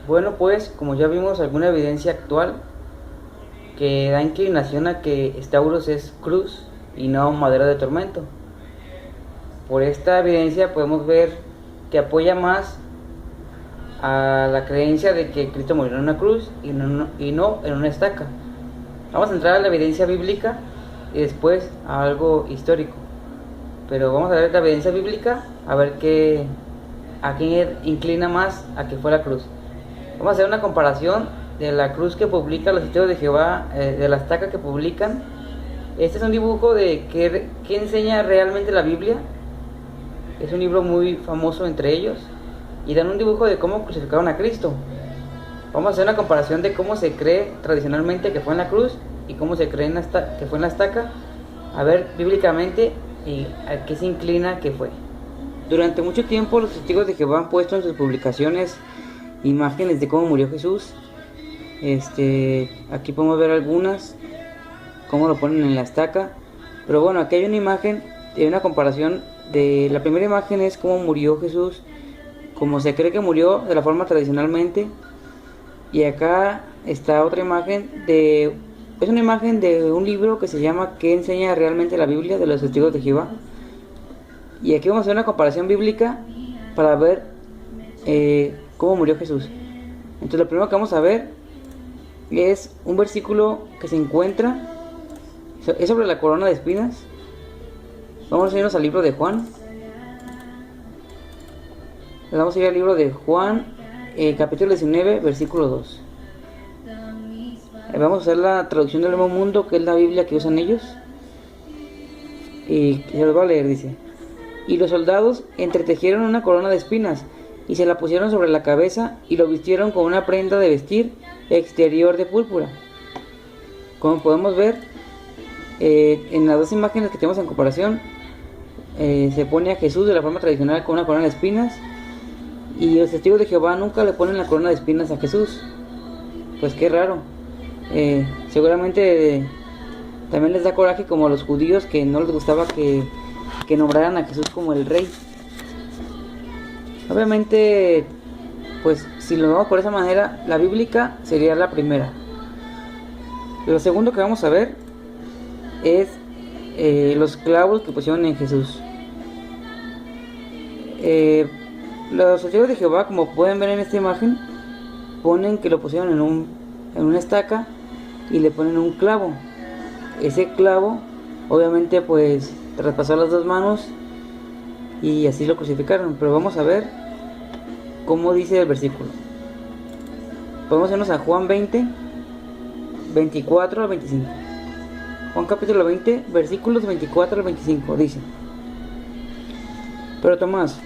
Bueno, pues como ya vimos alguna evidencia actual que da inclinación a que Stauros es cruz y no madero de tormento. Por esta evidencia podemos ver que apoya más a la creencia de que Cristo murió en una cruz y no en una estaca. Vamos a entrar a la evidencia bíblica y después a algo histórico. Pero vamos a ver la evidencia bíblica, a ver a quién inclina más a que fue la cruz. Vamos a hacer una comparación de la cruz que publica los Testigos de Jehová, de la estaca que publican. Este es un dibujo de qué enseña realmente la Biblia. Es un libro muy famoso entre ellos. Y dan un dibujo de cómo crucificaron a Cristo. Vamos a hacer una comparación de cómo se cree tradicionalmente que fue en la cruz y cómo se cree que fue en la estaca. A ver bíblicamente y a qué se inclina que fue. Durante mucho tiempo los Testigos de Jehová han puesto en sus publicaciones imágenes de cómo murió Jesús. Aquí podemos ver algunas, cómo lo ponen en la estaca. Pero bueno, aquí hay una imagen, hay una comparación de la primera imagen es cómo murió Jesús, como se cree que murió de la forma tradicionalmente. Y acá está otra imagen es una imagen de un libro que se llama ¿Qué enseña realmente la Biblia? De los Testigos de Jehová. Y aquí vamos a hacer una comparación bíblica para ver cómo murió Jesús. Entonces lo primero que vamos a ver es un versículo que se encuentra, es sobre la corona de espinas. Vamos a irnos al libro de Juan. Vamos a ir al libro de Juan, capítulo 19, versículo 2. Vamos a hacer la traducción del Nuevo Mundo, que es la Biblia que usan ellos. Y se los voy a leer, dice: Y los soldados entretejieron una corona de espinas y se la pusieron sobre la cabeza y lo vistieron con una prenda de vestir exterior de púrpura. Como podemos ver, en las dos imágenes que tenemos en comparación, se pone a Jesús de la forma tradicional con una corona de espinas, y los Testigos de Jehová nunca le ponen la corona de espinas a Jesús. Pues qué raro. Seguramente también les da coraje, como a los judíos, que no les gustaba que nombraran a Jesús como el rey. Obviamente, pues si lo vemos por esa manera, la bíblica sería la primera. Lo segundo que vamos a ver es los clavos que pusieron en Jesús. Los testigos de Jehová, como pueden ver en esta imagen, ponen que lo pusieron en una estaca y le ponen un clavo. Ese clavo obviamente pues traspasó las dos manos y así lo crucificaron. Pero vamos a ver cómo dice el versículo. Podemos irnos a Juan 20, 24 al 25. Juan capítulo 20, versículos 24 al 25, dice: Pero Tomás,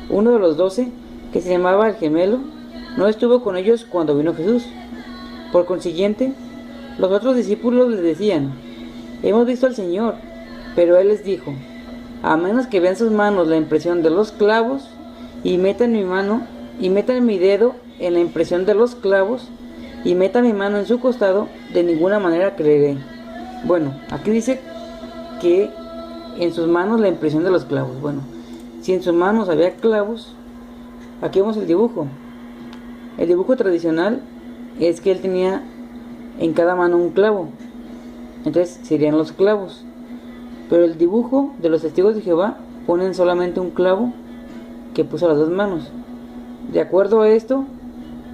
uno de los 12, que se llamaba el gemelo, no estuvo con ellos cuando vino Jesús. Por consiguiente, los otros discípulos les decían: Hemos visto al Señor. Pero él les dijo: A menos que vean sus manos la impresión de los clavos, y metan mi dedo en la impresión de los clavos, y meta mi mano en su costado, de ninguna manera creeré. Bueno, aquí dice que en sus manos la impresión de los clavos. Bueno, si en sus manos había clavos, aquí vemos el dibujo. El dibujo tradicional es que él tenía en cada mano un clavo, entonces serían los clavos. Pero el dibujo de los Testigos de Jehová ponen solamente un clavo que puso las dos manos. De acuerdo a esto,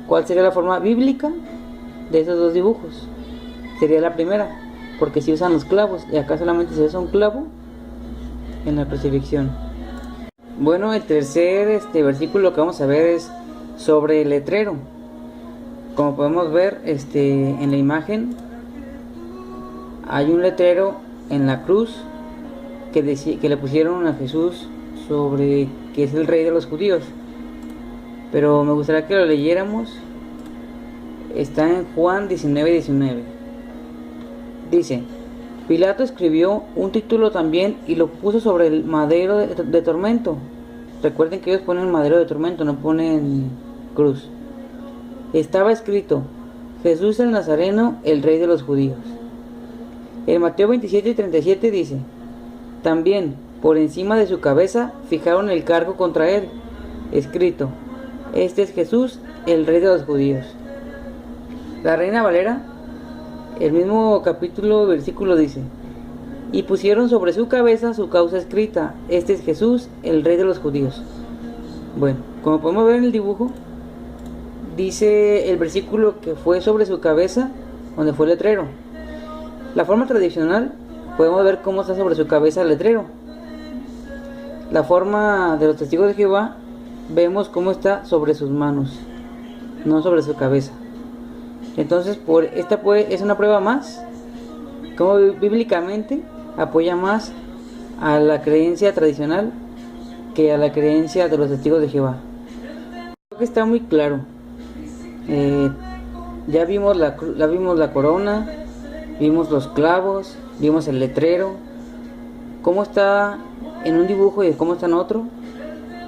¿cuál sería la forma bíblica de esos dos dibujos? Sería la primera, porque si usan los clavos, y acá solamente se usa un clavo en la crucifixión. Bueno, el tercer versículo que vamos a ver es sobre el letrero. Como podemos ver en la imagen, hay un letrero en la cruz que le pusieron a Jesús sobre que es el rey de los judíos. Pero me gustaría que lo leyéramos. Está en Juan 19:19. Dice: Pilato escribió un título también y lo puso sobre el madero de tormento. Recuerden que ellos ponen madero de tormento, no ponen cruz. Estaba escrito: Jesús el Nazareno, el rey de los judíos. En Mateo 27:37 dice: También por encima de su cabeza fijaron el cargo contra él, escrito: Este es Jesús, el Rey de los Judíos. La Reina Valera, el mismo capítulo, versículo dice: y pusieron sobre su cabeza su causa escrita: este es Jesús, el Rey de los Judíos. Bueno, como podemos ver en el dibujo, dice el versículo que fue sobre su cabeza donde fue el letrero. La forma tradicional, podemos ver cómo está sobre su cabeza el letrero. La forma de los testigos de Jehová, vemos cómo está sobre sus manos, no sobre su cabeza. Entonces, esta es una prueba más, como bíblicamente apoya más a la creencia tradicional que a la creencia de los testigos de Jehová. Creo que está muy claro. Ya vimos la corona, vimos los clavos, vimos el letrero, cómo está en un dibujo y cómo está en otro.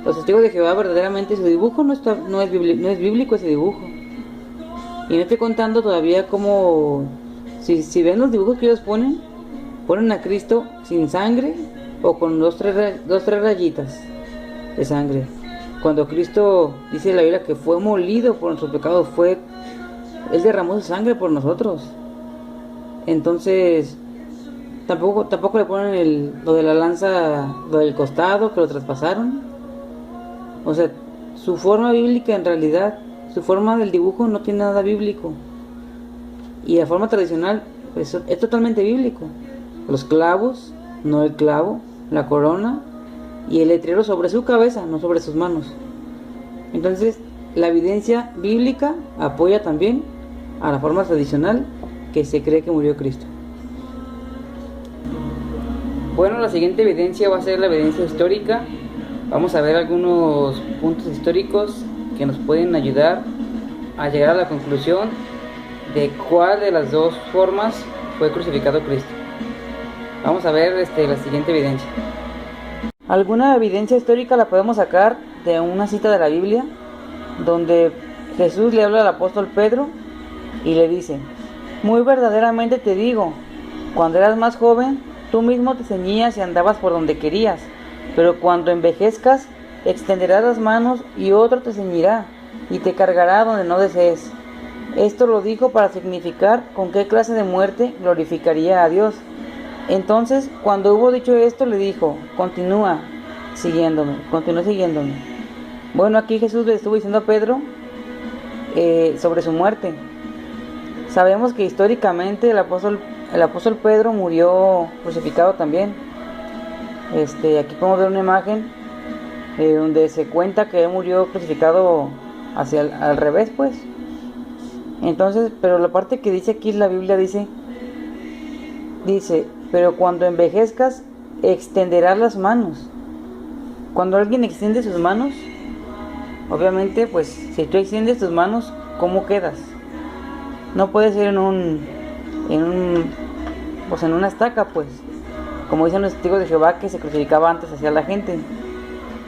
Los testigos de Jehová, verdaderamente su dibujo no es bíblico, ese dibujo. Y no estoy contando todavía cómo, si ven los dibujos que ellos ponen a Cristo sin sangre o con dos, tres rayitas de sangre. Cuando Cristo, dice la Biblia, que fue molido por nuestros pecados, Él derramó su sangre por nosotros. Entonces, tampoco le ponen lo de la lanza, lo del costado, que lo traspasaron. O sea, su forma bíblica, en realidad, su forma del dibujo no tiene nada bíblico. Y la forma tradicional, pues, es totalmente bíblico. Los clavos, no el clavo, la corona y el letrero sobre su cabeza, no sobre sus manos. Entonces, la evidencia bíblica apoya también a la forma tradicional que se cree que murió Cristo. Bueno, la siguiente evidencia va a ser la evidencia histórica. Vamos a ver algunos puntos históricos que nos pueden ayudar a llegar a la conclusión de cuál de las dos formas fue crucificado Cristo. Vamos a ver la siguiente evidencia. Alguna evidencia histórica la podemos sacar de una cita de la Biblia, donde Jesús le habla al apóstol Pedro y le dice: muy verdaderamente te digo, cuando eras más joven, tú mismo te ceñías y andabas por donde querías, pero cuando envejezcas, extenderás las manos y otro te ceñirá y te cargará donde no desees. Esto lo dijo para significar con qué clase de muerte glorificaría a Dios. Entonces, cuando hubo dicho esto, le dijo: continúa siguiéndome. Bueno, aquí Jesús le estuvo diciendo a Pedro sobre su muerte. Sabemos que históricamente el apóstol Pedro murió crucificado también. Aquí podemos ver una imagen donde se cuenta que él murió crucificado al revés, pues. Entonces, pero la parte que dice aquí la Biblia dice, pero cuando envejezcas, extenderás las manos. Cuando alguien extiende sus manos, obviamente, pues, si tú extiendes tus manos, ¿cómo quedas? No puede ser en una estaca, pues, como dicen los testigos de Jehová, que se crucificaba antes hacia la gente.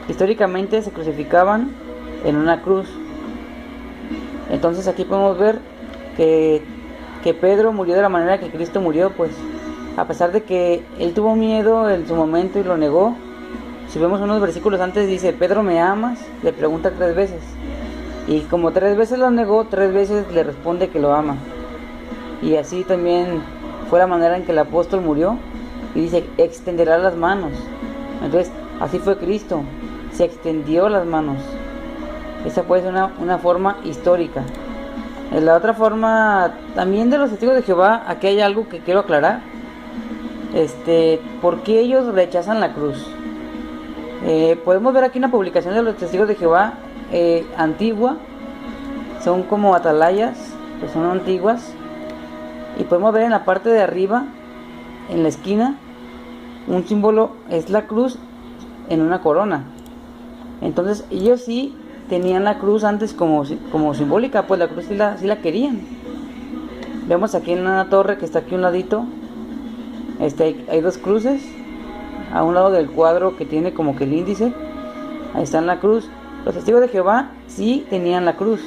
Históricamente se crucificaban en una cruz. Entonces aquí podemos ver que Pedro murió de la manera que Cristo murió, pues, a pesar de que él tuvo miedo en su momento y lo negó. Si vemos unos versículos antes, dice: Pedro, ¿me amas? Le pregunta 3 veces. Y como 3 veces lo negó, 3 veces le responde que lo ama. Y así también fue la manera en que el apóstol murió. Y dice: extenderá las manos. Entonces, así fue Cristo. Se extendió las manos. Esa puede ser una forma histórica. En la otra forma, también de los testigos de Jehová, aquí hay algo que quiero aclarar. ¿Por qué ellos rechazan la cruz? Podemos ver aquí una publicación de los testigos de Jehová antigua. Son como atalayas, que son antiguas. Y podemos ver en la parte de arriba, en la esquina, un símbolo, es la cruz en una corona. Entonces ellos sí tenían la cruz antes como simbólica, pues la cruz sí la querían. Vemos aquí en una torre que está aquí a un ladito, hay 2 cruces, a un lado del cuadro que tiene como que el índice, ahí está la cruz. Los testigos de Jehová sí tenían la cruz,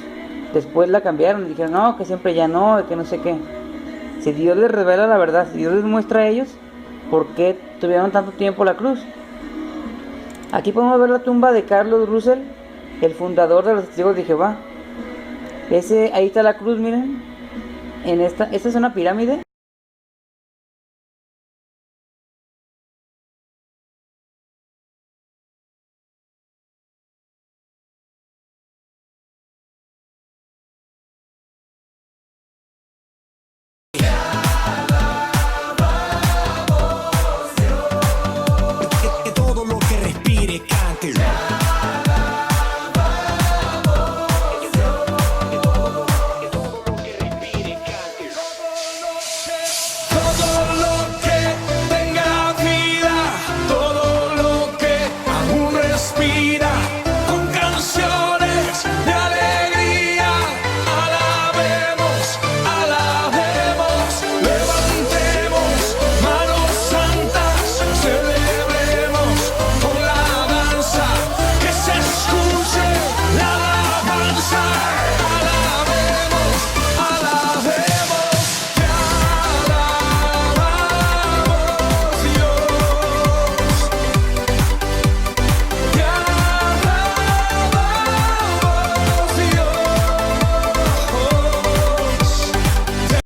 después la cambiaron, dijeron no, que siempre ya no, que no sé qué. Si Dios les revela la verdad, si Dios les muestra a ellos por qué tuvieron tanto tiempo la cruz. Aquí podemos ver la tumba de Carlos Russell, el fundador de los testigos de Jehová. Ahí está la cruz, miren. Esta es una pirámide.